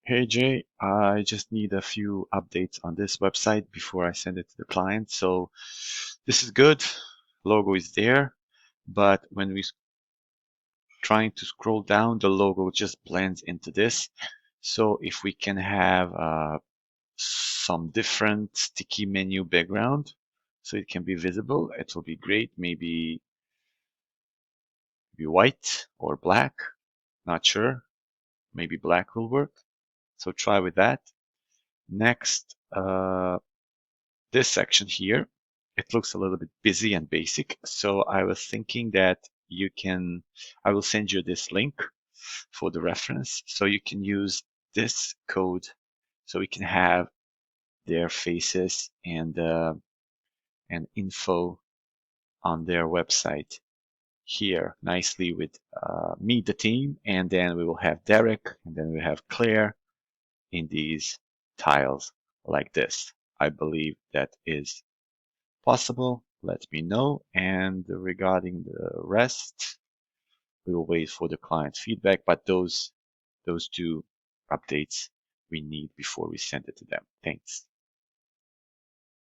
Hey Jay, I just need a few updates on this website before I send it to the client. So this is good. Logo is there, but when we trying to scroll down, the logo just blends into this. So if we can have some different sticky menu background so it can be visible, it will be great. Maybe be white or black, not sure. Maybe black will work. So try with that. Next, this section here, it looks a little bit busy and basic. So I was thinking that I will send you this link for the reference. So you can use this code so we can have their faces and info on their website here nicely with Meet the Team. And then we will have Derek and then we have Claire in these tiles like this. I believe that is possible, let me know. And regarding the rest, we will wait for the client feedback, but those two updates we need before we send it to them. Thanks.